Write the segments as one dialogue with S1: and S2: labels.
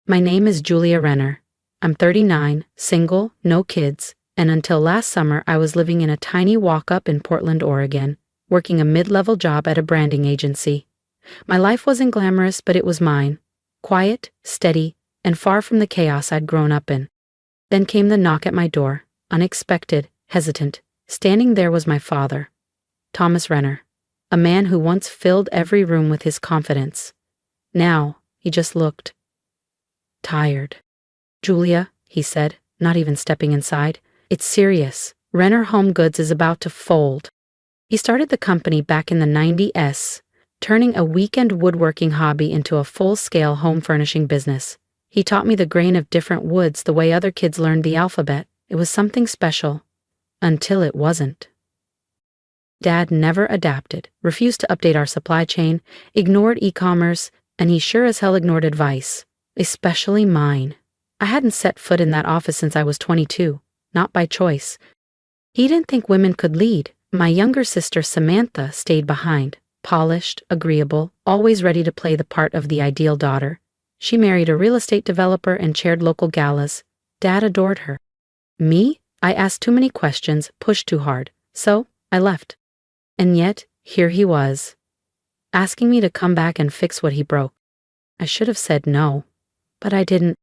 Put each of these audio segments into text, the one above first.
S1: My name is Julia Renner. I'm 39, single, no kids, and until last summer I was living in a tiny walk-up in Portland, Oregon, working a mid-level job at a branding agency. My life wasn't glamorous, but it was mine. Quiet, steady, and far from the chaos I'd grown up in. Then came the knock at my door, unexpected, hesitant. Standing there was my father, Thomas Renner, a man who once filled every room with his confidence. Now, he just looked tired. "Julia," he said, not even stepping inside, "it's serious. Renner Home Goods is about to fold." He started the company back in the 90s, turning a weekend woodworking hobby into a full-scale home furnishing business. He taught me the grain of different woods the way other kids learned the alphabet. It was something special. Until it wasn't. Dad never adapted, refused to update our supply chain, ignored e-commerce, and he sure as hell ignored advice, especially mine. I hadn't set foot in that office since I was 22, not by choice. He didn't think women could lead. My younger sister Samantha stayed behind, polished, agreeable, always ready to play the part of the ideal daughter. She married a real estate developer and chaired local galas. Dad adored her. Me? I asked too many questions, pushed too hard, so I left. And yet, here he was, asking me to come back and fix what he broke. I should have said no, but I didn't.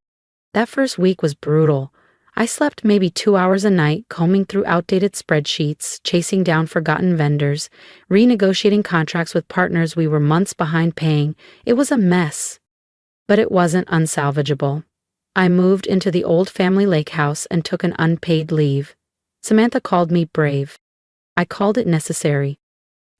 S1: That first week was brutal. I slept maybe 2 hours a night, combing through outdated spreadsheets, chasing down forgotten vendors, renegotiating contracts with partners we were months behind paying. It was a mess. But it wasn't unsalvageable. I moved into the old family lake house and took an unpaid leave. Samantha called me brave. I called it necessary.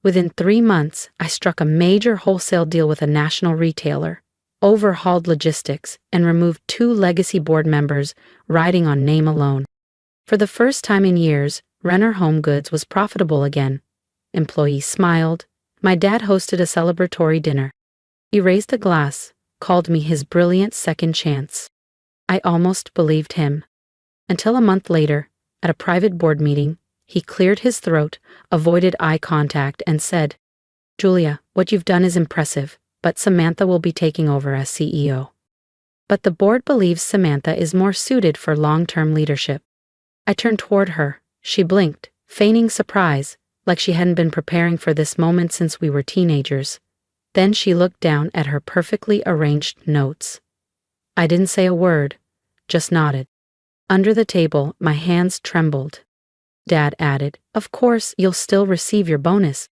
S1: Within 3 months, I struck a major wholesale deal with a national retailer, overhauled logistics, and removed 2 legacy board members, riding on name alone. For the first time in years, Renner Home Goods was profitable again. Employees smiled. My dad hosted a celebratory dinner. He raised a glass, called me his brilliant second chance. I almost believed him. Until a month later, at a private board meeting, he cleared his throat, avoided eye contact, and said, "Julia, what you've done is impressive, but Samantha will be taking over as CEO." But the board believes Samantha is more suited for long-term leadership. I turned toward her. She blinked, feigning surprise, like she hadn't been preparing for this moment since we were teenagers. Then she looked down at her perfectly arranged notes. I didn't say a word, just nodded. Under the table, my hands trembled. Dad added, "Of course, you'll still receive your bonus."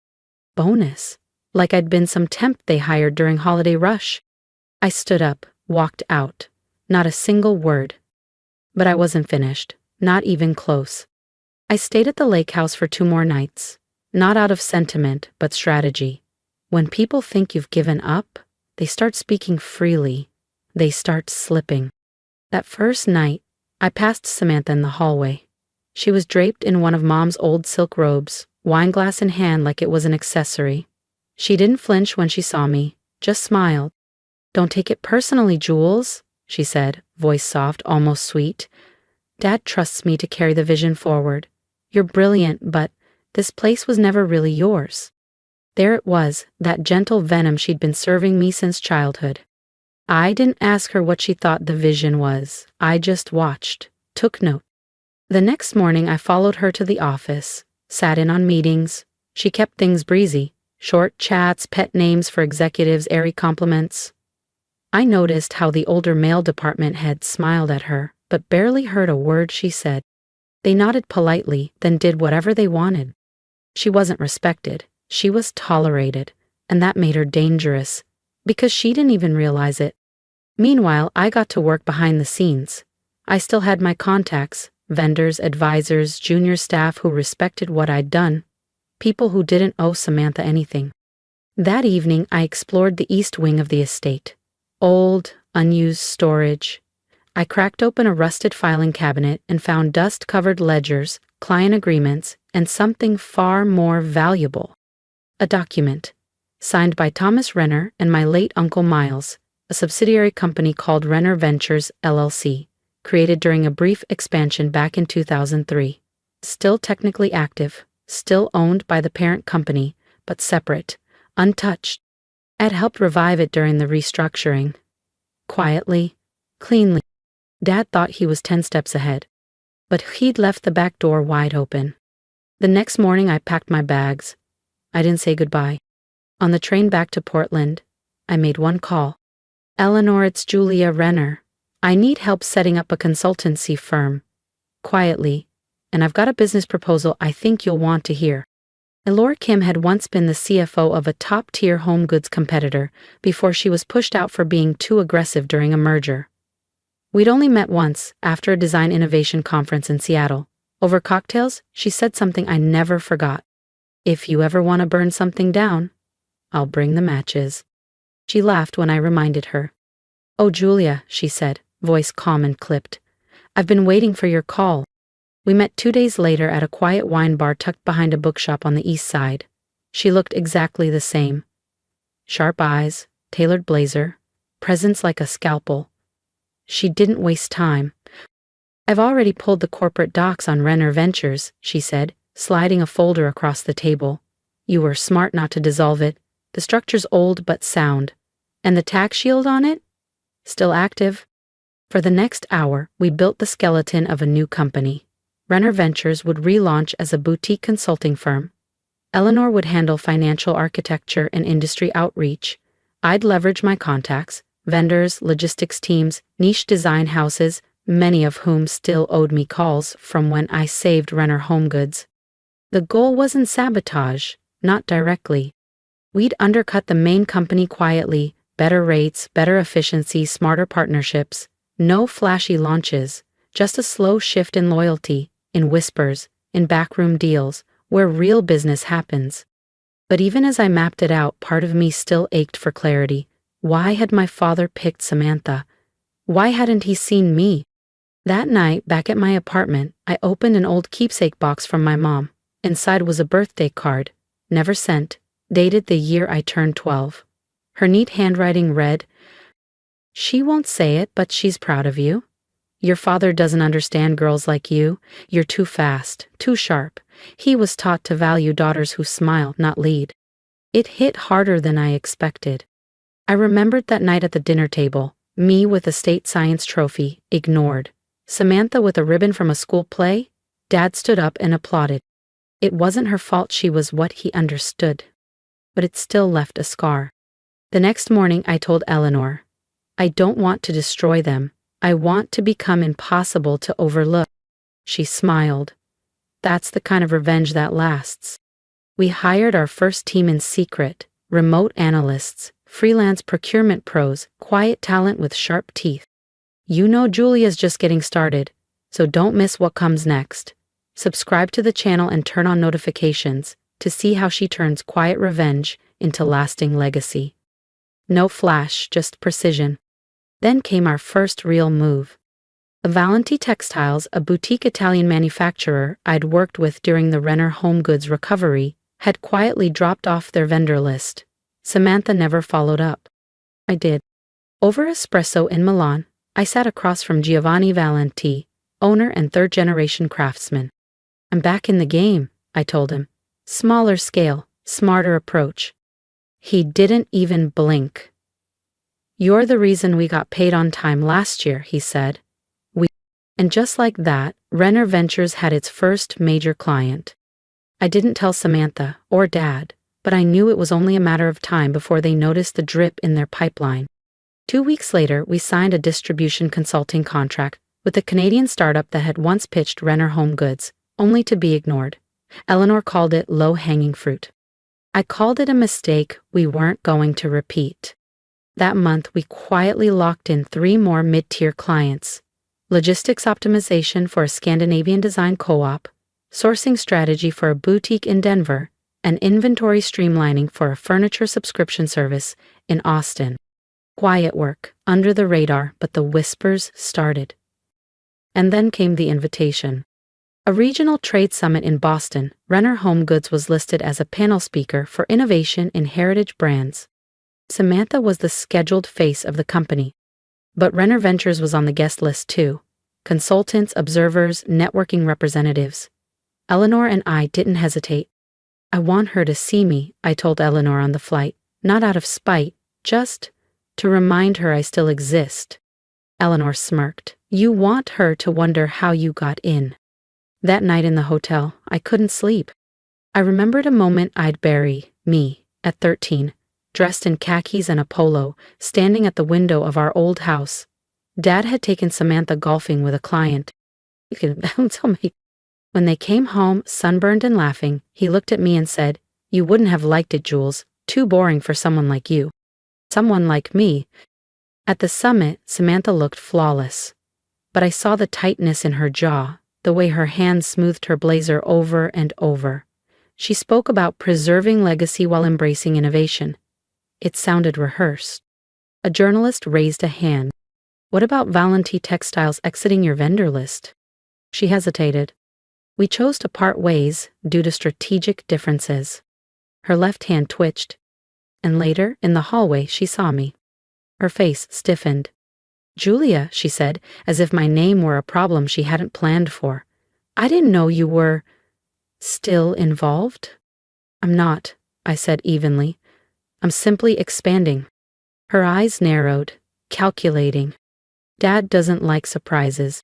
S1: Bonus? Like I'd been some temp they hired during holiday rush. I stood up, walked out. Not a single word. But I wasn't finished, not even close. I stayed at the lake house for 2 more nights, not out of sentiment, but strategy. When people think you've given up, they start speaking freely. They start slipping. That first night, I passed Samantha in the hallway. She was draped in one of Mom's old silk robes, wine glass in hand like it was an accessory. She didn't flinch when she saw me, just smiled. "Don't take it personally, Jules," she said, voice soft, almost sweet. "Dad trusts me to carry the vision forward. You're brilliant, but this place was never really yours." There it was, that gentle venom she'd been serving me since childhood. I didn't ask her what she thought the vision was. I just watched, took note. The next morning I followed her to the office, sat in on meetings. She kept things breezy, short chats, pet names for executives, airy compliments. I noticed how the older male department heads smiled at her, but barely heard a word she said. They nodded politely, then did whatever they wanted. She wasn't respected, she was tolerated, and that made her dangerous, because she didn't even realize it. Meanwhile, I got to work behind the scenes. I still had my contacts, vendors, advisors, junior staff who respected what I'd done, people who didn't owe Samantha anything. That evening, I explored the east wing of the estate. Old, unused storage. I cracked open a rusted filing cabinet and found dust-covered ledgers, client agreements, and something far more valuable. A document, signed by Thomas Renner and my late Uncle Miles, a subsidiary company called Renner Ventures, LLC, created during a brief expansion back in 2003. Still technically active, still owned by the parent company, but separate, untouched. I'd helped revive it during the restructuring. Quietly, cleanly. Dad thought he was 10 steps ahead, but he'd left the back door wide open. The next morning I packed my bags. I didn't say goodbye. On the train back to Portland, I made one call. Eleanor, it's Julia Renner. I need help setting up a consultancy firm. Quietly. And I've got a business proposal I think you'll want to hear. Elora Kim had once been the CFO of a top-tier home goods competitor before she was pushed out for being too aggressive during a merger. We'd only met once, after a design innovation conference in Seattle. Over cocktails, she said something I never forgot. If you ever want to burn something down, I'll bring the matches. She laughed when I reminded her. Oh, Julia, she said, voice calm and clipped. I've been waiting for your call. We met 2 days later at a quiet wine bar tucked behind a bookshop on the east side. She looked exactly the same. Sharp eyes, tailored blazer, presence like a scalpel. She didn't waste time. I've already pulled the corporate docs on Renner Ventures, she said, sliding a folder across the table. You were smart not to dissolve it. The structure's old but sound. And the tax shield on it? Still active. For the next hour, we built the skeleton of a new company. Renner Ventures would relaunch as a boutique consulting firm. Eleanor would handle financial architecture and industry outreach. I'd leverage my contacts, vendors, logistics teams, niche design houses, many of whom still owed me calls from when I saved Renner Home Goods. The goal wasn't sabotage, not directly. We'd undercut the main company quietly, better rates, better efficiency, smarter partnerships. No flashy launches, just a slow shift in loyalty, in whispers, in backroom deals, where real business happens. But even as I mapped it out, part of me still ached for clarity. Why had my father picked Samantha? Why hadn't he seen me? That night, back at my apartment, I opened an old keepsake box from my mom. Inside was a birthday card, never sent, dated the year I turned 12. Her neat handwriting read, "She won't say it, but she's proud of you. Your father doesn't understand girls like you. You're too fast, too sharp. He was taught to value daughters who smile, not lead." It hit harder than I expected. I remembered that night at the dinner table, me with a state science trophy, ignored. Samantha with a ribbon from a school play. Dad stood up and applauded. It wasn't her fault, she was what he understood. But it still left a scar. The next morning I told Eleanor, I don't want to destroy them. I want to become impossible to overlook. She smiled. That's the kind of revenge that lasts. We hired our first team in secret, remote analysts, freelance procurement pros, quiet talent with sharp teeth. You know Julia's just getting started, so don't miss what comes next. Subscribe to the channel and turn on notifications to see how she turns quiet revenge into lasting legacy. No flash, just precision. Then came our first real move. Avalenti Textiles, a boutique Italian manufacturer I'd worked with during the Renner Home Goods recovery, had quietly dropped off their vendor list. Samantha never followed up. I did. Over espresso in Milan, I sat across from Giovanni Valenti, owner and third-generation craftsman. I'm back in the game, I told him. Smaller scale, smarter approach. He didn't even blink. You're the reason we got paid on time last year, he said. And just like that, Renner Ventures had its first major client. I didn't tell Samantha or Dad, but I knew it was only a matter of time before they noticed the drip in their pipeline. 2 weeks later, we signed a distribution consulting contract with a Canadian startup that had once pitched Renner Home Goods, only to be ignored. Eleanor called it low-hanging fruit. I called it a mistake we weren't going to repeat. That month, we quietly locked in 3 more mid-tier clients. Logistics optimization for a Scandinavian design co-op, sourcing strategy for a boutique in Denver, and inventory streamlining for a furniture subscription service in Austin. Quiet work, under the radar, but the whispers started. And then came the invitation. A regional trade summit in Boston, Renner Home Goods was listed as a panel speaker for innovation in heritage brands. Samantha was the scheduled face of the company. But Renner Ventures was on the guest list too. Consultants, observers, networking representatives. Eleanor and I didn't hesitate. I want her to see me, I told Eleanor on the flight, not out of spite, just to remind her I still exist. Eleanor smirked. You want her to wonder how you got in. That night in the hotel, I couldn't sleep. I remembered a moment I'd bury, me, at 13, dressed in khakis and a polo, standing at the window of our old house. Dad had taken Samantha golfing with a client. Tell me. When they came home, sunburned and laughing, he looked at me and said, You wouldn't have liked it, Jules. Too boring for someone like you. Someone like me. At the summit, Samantha looked flawless. But I saw the tightness in her jaw, the way her hands smoothed her blazer over and over. She spoke about preserving legacy while embracing innovation. It sounded rehearsed. A journalist raised a hand. What about Valenti Textiles exiting your vendor list? She hesitated. We chose to part ways due to strategic differences. Her left hand twitched. And later, in the hallway, she saw me. Her face stiffened. Julia, she said, as if my name were a problem she hadn't planned for. I didn't know you were still involved? I'm not, I said evenly. I'm simply expanding. Her eyes narrowed, calculating. Dad doesn't like surprises.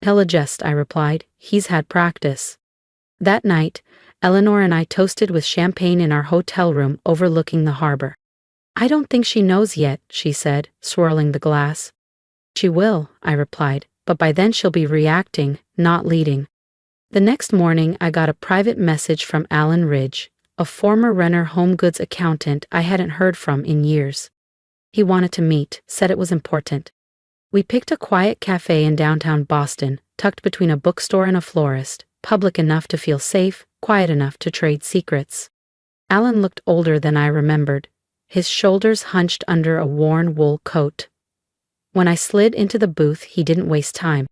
S1: He'll adjust, I replied. He's had practice. That night, Eleanor and I toasted with champagne in our hotel room overlooking the harbor. I don't think she knows yet, she said, swirling the glass. She will, I replied, but by then she'll be reacting, not leading. The next morning, I got a private message from Alan Ridge, a former Renner home goods accountant I hadn't heard from in years. He wanted to meet, said it was important. We picked a quiet cafe in downtown Boston, tucked between a bookstore and a florist, public enough to feel safe, quiet enough to trade secrets. Alan looked older than I remembered, his shoulders hunched under a worn wool coat. When I slid into the booth, he didn't waste time.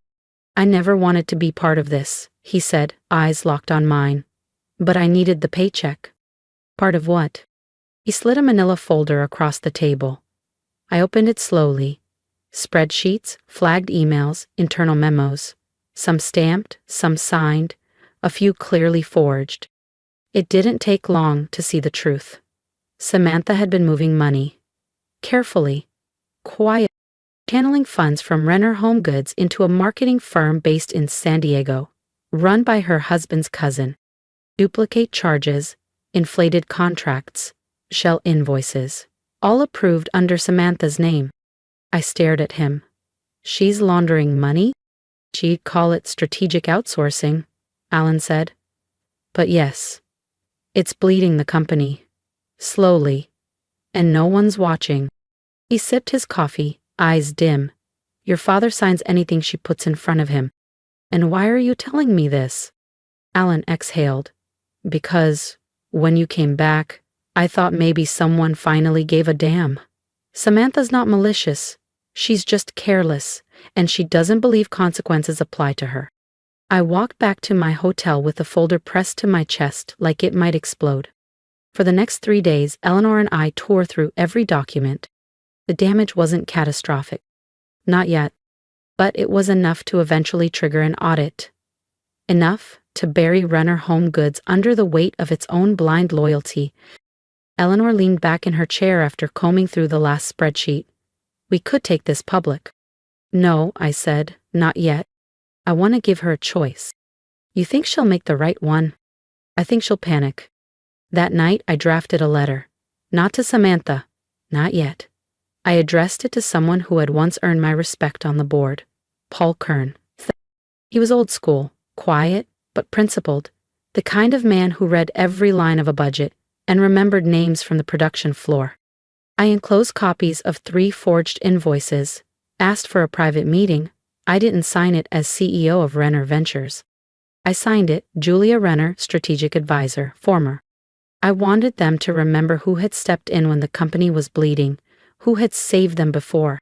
S1: I never wanted to be part of this, he said, eyes locked on mine. But I needed the paycheck. Part of what? He slid a manila folder across the table. I opened it slowly. Spreadsheets, flagged emails, internal memos. Some stamped, some signed, a few clearly forged. It didn't take long to see the truth. Samantha had been moving money. Carefully. Quietly. Channeling funds from Renner Home Goods into a marketing firm based in San Diego, run by her husband's cousin. Duplicate charges, inflated contracts, shell invoices, all approved under Samantha's name. I stared at him. She's laundering money? She'd call it strategic outsourcing, Alan said. But yes, it's bleeding the company. Slowly. And no one's watching. He sipped his coffee, eyes dim. Your father signs anything she puts in front of him. And why are you telling me this? Alan exhaled. Because, when you came back, I thought maybe someone finally gave a damn. Samantha's not malicious. She's just careless, and she doesn't believe consequences apply to her. I walked back to my hotel with the folder pressed to my chest like it might explode. For the next 3 days, Eleanor and I tore through every document. The damage wasn't catastrophic. Not yet. But it was enough to eventually trigger an audit. Enough to bury Renner Home Goods under the weight of its own blind loyalty. Eleanor leaned back in her chair after combing through the last spreadsheet. We could take this public. No, I said, not yet. I want to give her a choice. You think she'll make the right one? I think she'll panic. That night, I drafted a letter. Not to Samantha. Not yet. I addressed it to someone who had once earned my respect on the board. Paul Kern. He was old school, quiet, but principled. The kind of man who read every line of a budget and remembered names from the production floor. I enclosed copies of 3 forged invoices, asked for a private meeting. I didn't sign it as CEO of Renner Ventures. I signed it, Julia Renner, Strategic Advisor, former. I wanted them to remember who had stepped in when the company was bleeding, who had saved them before.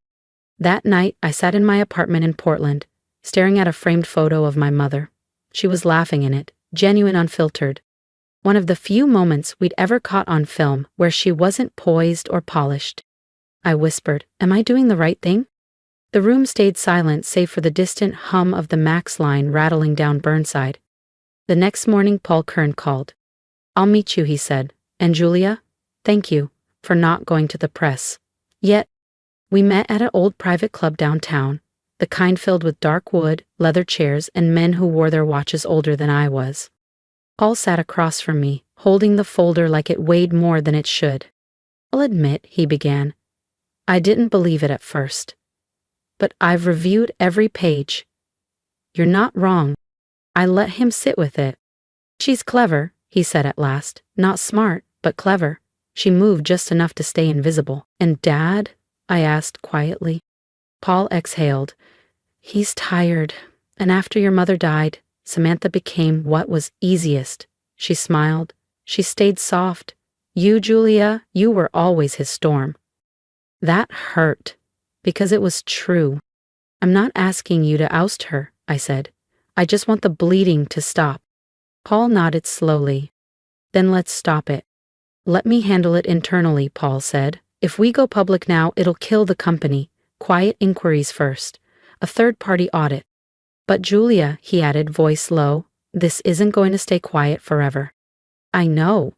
S1: That night, I sat in my apartment in Portland, staring at a framed photo of my mother. She was laughing in it, genuine, unfiltered. One of the few moments we'd ever caught on film where she wasn't poised or polished. I whispered, "Am I doing the right thing?" The room stayed silent save for the distant hum of the Max line rattling down Burnside. The next morning, Paul Kern called. "I'll meet you," he said. "And Julia, thank you for not going to the press." Yet, we met at an old private club downtown, the kind filled with dark wood, leather chairs, and men who wore their watches older than I was. Paul sat across from me, holding the folder like it weighed more than it should. "I'll admit," he began, "I didn't believe it at first. But I've reviewed every page. You're not wrong." I let him sit with it. "She's clever," he said at last. "Not smart, but clever. She moved just enough to stay invisible." "And Dad?" I asked quietly. Paul exhaled. "He's tired. And after your mother died, Samantha became what was easiest." She smiled. She stayed soft. "You, Julia, you were always his storm." That hurt, because it was true. "I'm not asking you to oust her," I said. "I just want the bleeding to stop." Paul nodded slowly. "Then let's stop it." "Let me handle it internally," Paul said. "If we go public now, it'll kill the company. Quiet inquiries first. A third-party audit." "But Julia," he added, voice low, "this isn't going to stay quiet forever." "I know."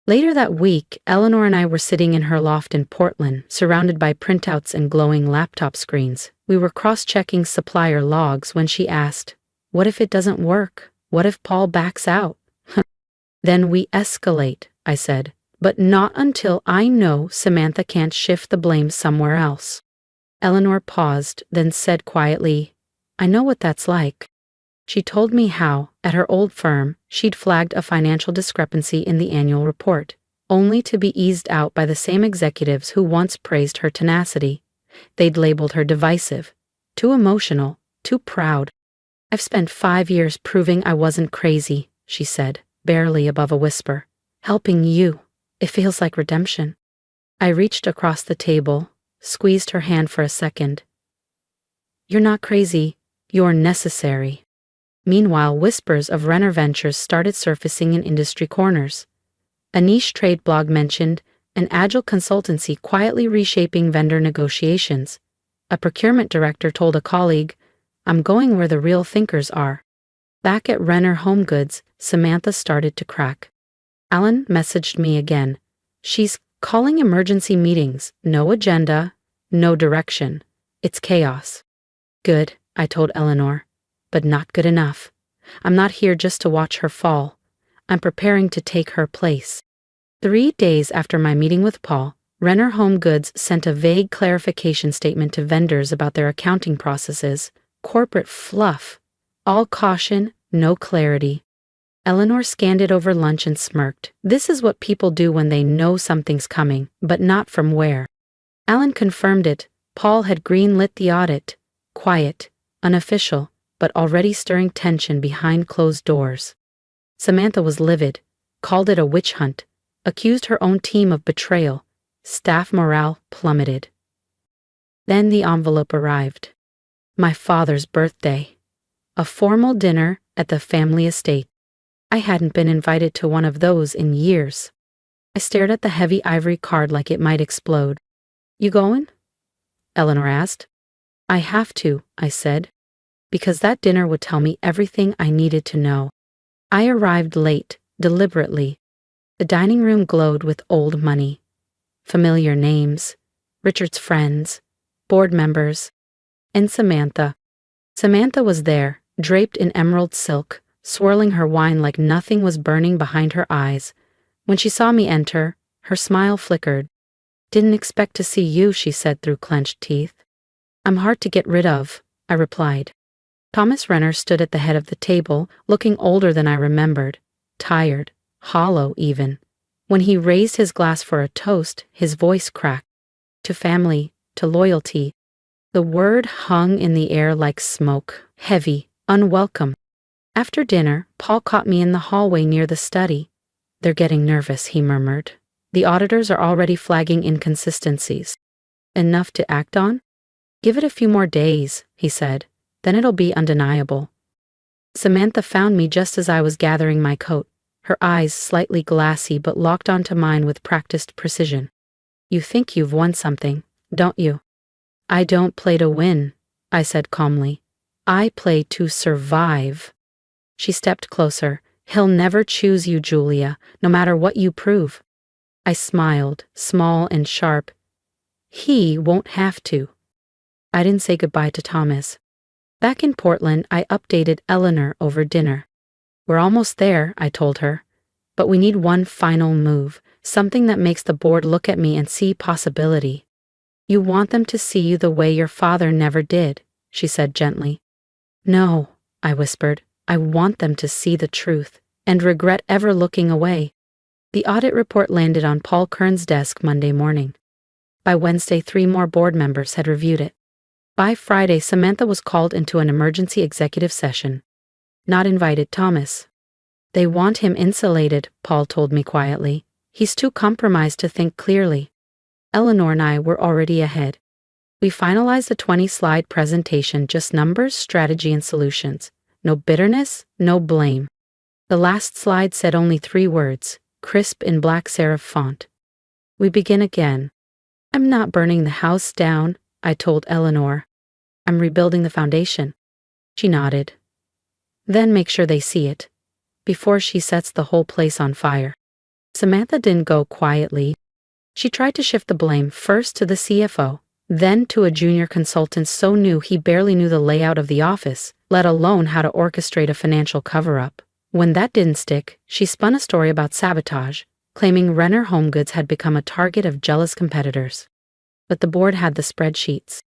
S1: Later that week, Eleanor and I were sitting in her loft in Portland, surrounded by printouts and glowing laptop screens. We were cross-checking supplier logs when she asked, "What if it doesn't work? What if Paul backs out?" "Then we escalate," I said, "but not until I know Samantha can't shift the blame somewhere else." Eleanor paused, then said quietly, "I know what that's like." She told me how, at her old firm, she'd flagged a financial discrepancy in the annual report, only to be eased out by the same executives who once praised her tenacity. They'd labeled her divisive, too emotional, too proud. "I've spent 5 years proving I wasn't crazy," she said, barely above a whisper. "Helping you. It feels like redemption." I reached across the table, squeezed her hand for a second. "You're not crazy. You're necessary." Meanwhile, whispers of Renner Ventures started surfacing in industry corners. A niche trade blog mentioned an agile consultancy quietly reshaping vendor negotiations. A procurement director told a colleague, "I'm going where the real thinkers are." Back at Renner Home Goods, Samantha started to crack. Alan messaged me again. "She's calling emergency meetings. No agenda, no direction. It's chaos." "Good," I told Eleanor. "But not good enough. I'm not here just to watch her fall. I'm preparing to take her place." 3 days after my meeting with Paul, Renner Home Goods sent a vague clarification statement to vendors about their accounting processes. Corporate fluff. All caution, no clarity. Eleanor scanned it over lunch and smirked. This is what people do when they know something's coming, but not from where. Alan confirmed it. Paul had greenlit the audit. Quiet, unofficial, but already stirring tension behind closed doors. Samantha was livid, called it a witch hunt, accused her own team of betrayal. Staff morale plummeted. Then the envelope arrived. My father's birthday. A formal dinner at the family estate. I hadn't been invited to one of those in years. I stared at the heavy ivory card like it might explode. "You going?" Eleanor asked. "I have to," I said, because that dinner would tell me everything I needed to know. I arrived late, deliberately. The dining room glowed with old money. Familiar names, Richard's friends, board members, and Samantha. Samantha was there, draped in emerald silk, swirling her wine like nothing was burning behind her eyes. When she saw me enter, her smile flickered. "Didn't expect to see you," she said through clenched teeth. "I'm hard to get rid of," I replied. Thomas Renner stood at the head of the table, looking older than I remembered, tired, hollow even. When he raised his glass for a toast, his voice cracked. To family, to loyalty. The word hung in the air like smoke, heavy, unwelcome. After dinner, Paul caught me in the hallway near the study. "They're getting nervous," he murmured. "The auditors are already flagging inconsistencies." "Enough to act on?" "Give it a few more days," he said. "Then it'll be undeniable." Samantha found me just as I was gathering my coat, her eyes slightly glassy but locked onto mine with practiced precision. "You think you've won something, don't you?" "I don't play to win," I said calmly. "I play to survive." She stepped closer. "He'll never choose you, Julia, no matter what you prove." I smiled, small and sharp. "He won't have to." I didn't say goodbye to Thomas. Back in Portland, I updated Eleanor over dinner. We're almost there, I told her. But we need one final move, something that makes the board look at me and see possibility. You want them to see you the way your father never did, she said gently. No, I whispered. I want them to see the truth and regret ever looking away. The audit report landed on Paul Kern's desk Monday morning. By Wednesday, 3 more board members had reviewed it. By Friday, Samantha was called into an emergency executive session. Not invited Thomas. They want him insulated, Paul told me quietly. He's too compromised to think clearly. Eleanor and I were already ahead. We finalized a 20-slide presentation, just numbers, strategy, and solutions. No bitterness, no blame. The last slide said only 3 words, crisp in black serif font. We begin again. I'm not burning the house down, I told Eleanor. I'm rebuilding the foundation. She nodded. Then make sure they see it, before she sets the whole place on fire. Samantha didn't go quietly. She tried to shift the blame first to the CFO, then to a junior consultant so new he barely knew the layout of the office, let alone how to orchestrate a financial cover-up. When that didn't stick, she spun a story about sabotage, claiming Renner Home Goods had become a target of jealous competitors. But the board had the spreadsheets,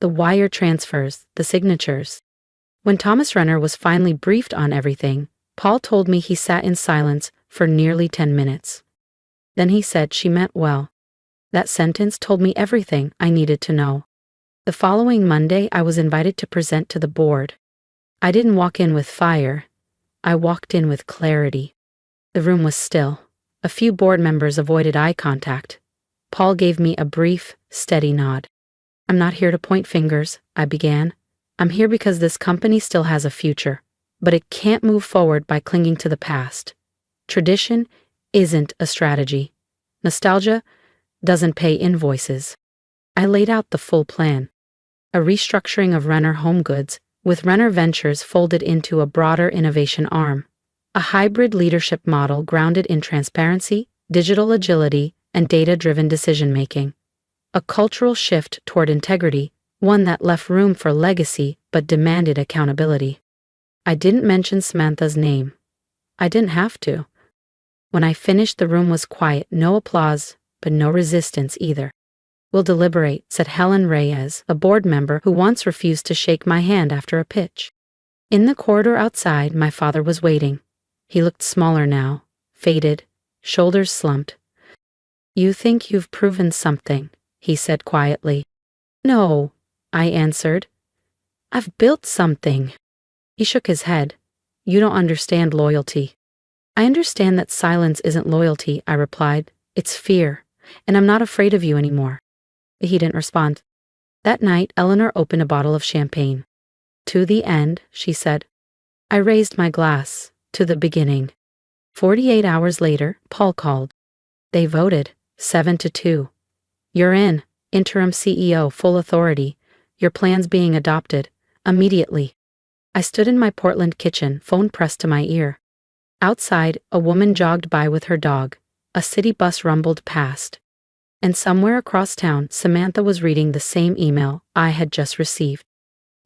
S1: the wire transfers, the signatures. When Thomas Renner was finally briefed on everything, Paul told me he sat in silence for nearly 10 minutes. Then he said she meant well. That sentence told me everything I needed to know. The following Monday, I was invited to present to the board. I didn't walk in with fire. I walked in with clarity. The room was still. A few board members avoided eye contact. Paul gave me a brief, steady nod. I'm not here to point fingers, I began. I'm here because this company still has a future, but it can't move forward by clinging to the past. Tradition isn't a strategy. Nostalgia doesn't pay invoices. I laid out the full plan. A restructuring of Renner Home Goods, with Renner Ventures folded into a broader innovation arm. A hybrid leadership model grounded in transparency, digital agility, and data-driven decision-making. A cultural shift toward integrity, one that left room for legacy but demanded accountability. I didn't mention Samantha's name. I didn't have to. When I finished, the room was quiet, no applause, but no resistance either. We'll deliberate, said Helen Reyes, a board member who once refused to shake my hand after a pitch. In the corridor outside, my father was waiting. He looked smaller now, faded, shoulders slumped. You think you've proven something, he said quietly. No, I answered. I've built something. He shook his head. You don't understand loyalty. I understand that silence isn't loyalty, I replied. It's fear, and I'm not afraid of you anymore. He didn't respond. That night, Eleanor opened a bottle of champagne. To the end, she said. I raised my glass. To the beginning. 48 hours later, Paul called. They voted, 7-2. You're in, interim CEO, full authority. Your plan's being adopted, immediately. I stood in my Portland kitchen, phone pressed to my ear. Outside, a woman jogged by with her dog. A city bus rumbled past. And somewhere across town, Samantha was reading the same email I had just received.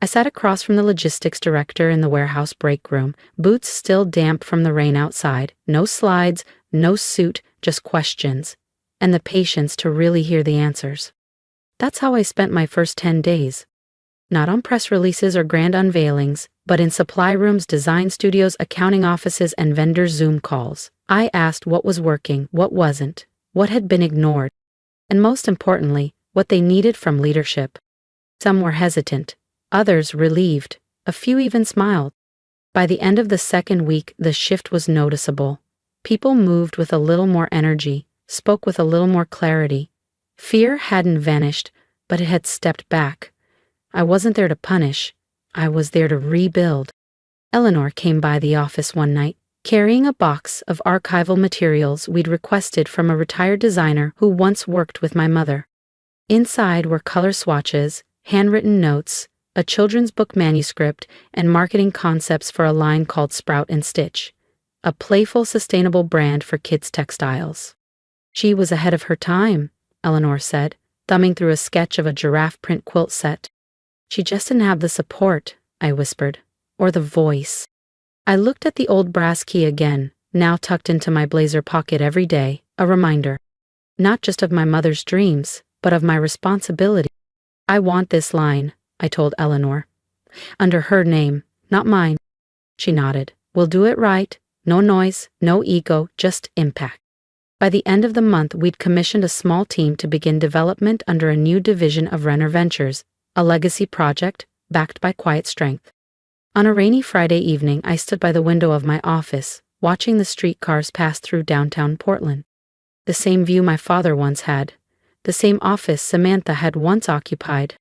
S1: I sat across from the logistics director in the warehouse break room, boots still damp from the rain outside, no slides, no suit, just questions, and the patience to really hear the answers. That's how I spent my first 10 days. Not on press releases or grand unveilings, but in supply rooms, design studios, accounting offices, and vendor Zoom calls. I asked what was working, what wasn't, what had been ignored, and most importantly, what they needed from leadership. Some were hesitant, others relieved, a few even smiled. By the end of the second week, the shift was noticeable. People moved with a little more energy, spoke with a little more clarity. Fear hadn't vanished, but it had stepped back. I wasn't there to punish. I was there to rebuild. Eleanor came by the office one night, carrying a box of archival materials we'd requested from a retired designer who once worked with my mother. Inside were color swatches, handwritten notes, a children's book manuscript, and marketing concepts for a line called Sprout and Stitch, a playful, sustainable brand for kids' textiles. She was ahead of her time, Eleanor said, thumbing through a sketch of a giraffe print quilt set. She just didn't have the support, I whispered, or the voice. I looked at the old brass key again, now tucked into my blazer pocket every day, a reminder, not just of my mother's dreams, but of my responsibility. I want this line, I told Eleanor. Under her name, not mine. She nodded. We'll do it right. No noise, no ego, just impact. By the end of the month, we'd commissioned a small team to begin development under a new division of Renner Ventures, a legacy project backed by quiet strength. On a rainy Friday evening, I stood by the window of my office, watching the streetcars pass through downtown Portland. The same view my father once had, the same office Samantha had once occupied.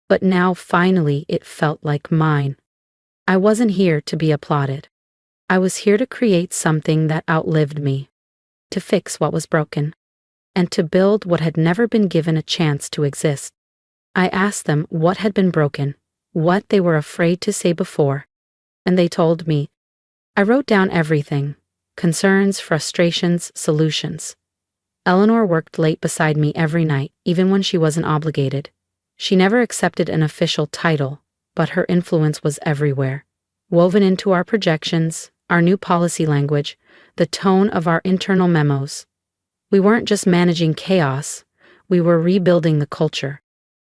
S1: But now, finally, it felt like mine. I wasn't here to be applauded. I was here to create something that outlived me, to fix what was broken, and to build what had never been given a chance to exist. I asked them what had been broken, what they were afraid to say before, and they told me. I wrote down everything: concerns, frustrations, solutions. Eleanor worked late beside me every night, even when she wasn't obligated. She never accepted an official title, but her influence was everywhere, woven into our projections, our new policy language, the tone of our internal memos. We weren't just managing chaos, we were rebuilding the culture.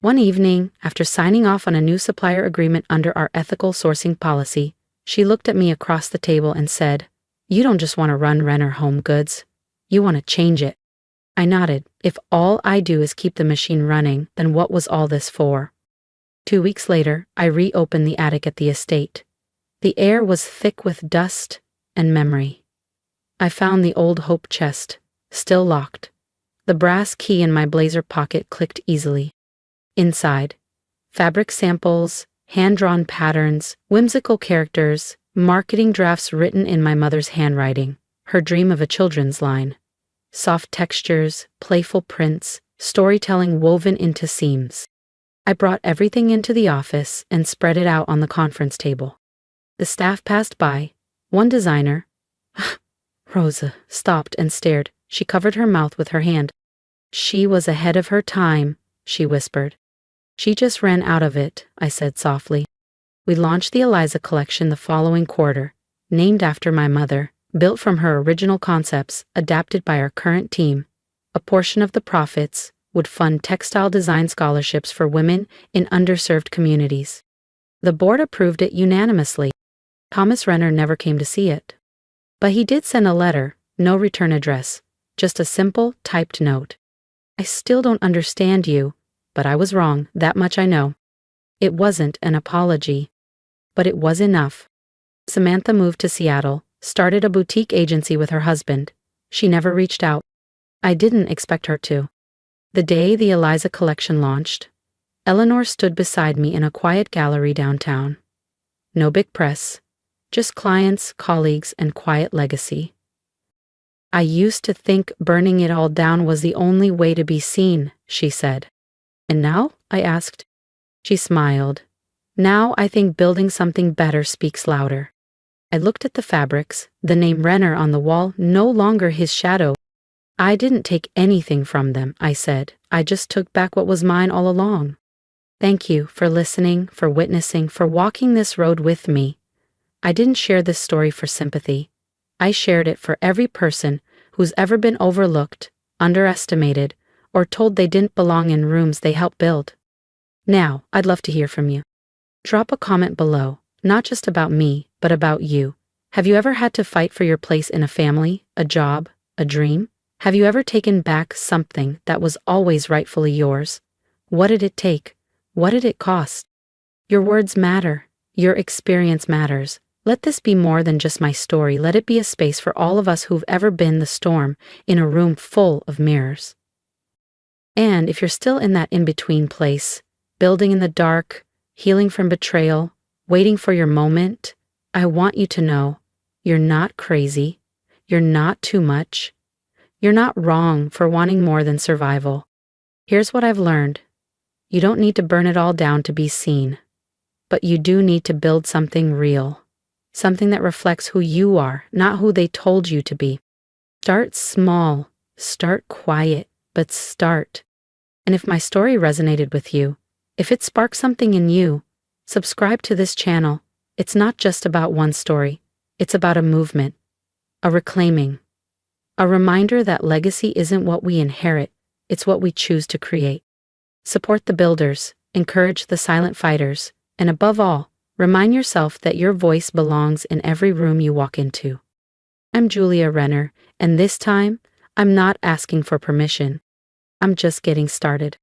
S1: One evening, after signing off on a new supplier agreement under our ethical sourcing policy, she looked at me across the table and said, "You don't just want to run Renner Home Goods, you want to change it." I nodded. If all I do is keep the machine running, then what was all this for? 2 weeks later, I reopened the attic at the estate. The air was thick with dust and memory. I found the old hope chest, still locked. The brass key in my blazer pocket clicked easily. Inside, fabric samples, hand-drawn patterns, whimsical characters, marketing drafts written in my mother's handwriting, her dream of a children's line. Soft textures, playful prints, storytelling woven into seams. I brought everything into the office and spread it out on the conference table. The staff passed by. One designer, Rosa, stopped and stared. She covered her mouth with her hand. She was ahead of her time, she whispered. She just ran out of it, I said softly. We launched the Eliza collection the following quarter, named after my mother, built from her original concepts, adapted by our current team. A portion of the profits would fund textile design scholarships for women in underserved communities. The board approved it unanimously. Thomas Renner never came to see it. But he did send a letter, no return address, just a simple, typed note. I still don't understand you, but I was wrong, that much I know. It wasn't an apology, but it was enough. Samantha moved to Seattle, started a boutique agency with her husband. She never reached out. I didn't expect her to. The day the Eliza collection launched, Eleanor stood beside me in a quiet gallery downtown. No big press, just clients, colleagues, and quiet legacy. I used to think burning it all down was the only way to be seen, she said. And now? I asked. She smiled. Now I think building something better speaks louder. I looked at the fabrics, the name Renner on the wall, no longer his shadow. I didn't take anything from them, I said. I just took back what was mine all along. Thank you for listening, for witnessing, for walking this road with me. I didn't share this story for sympathy. I shared it for every person who's ever been overlooked, underestimated, or told they didn't belong in rooms they helped build. Now, I'd love to hear from you. Drop a comment below, not just about me, but about you. Have you ever had to fight for your place in a family, a job, a dream? Have you ever taken back something that was always rightfully yours? What did it take? What did it cost? Your words matter. Your experience matters. Let this be more than just my story. Let it be a space for all of us who've ever been the storm in a room full of mirrors. And if you're still in that in-between place, building in the dark, healing from betrayal, waiting for your moment, I want you to know you're not crazy. You're not too much. You're not wrong for wanting more than survival. Here's what I've learned. You don't need to burn it all down to be seen, but you do need to build something real, something that reflects who you are, not who they told you to be. Start small, start quiet, but start. And if my story resonated with you, If it sparks something in you, subscribe to this channel. It's not just about one story, it's about a movement, a reclaiming, a reminder that legacy isn't what we inherit, it's what we choose to create. Support the builders, encourage the silent fighters, and above all, remind yourself that your voice belongs in every room you walk into. I'm Julia Renner, and this time, I'm not asking for permission. I'm just getting started.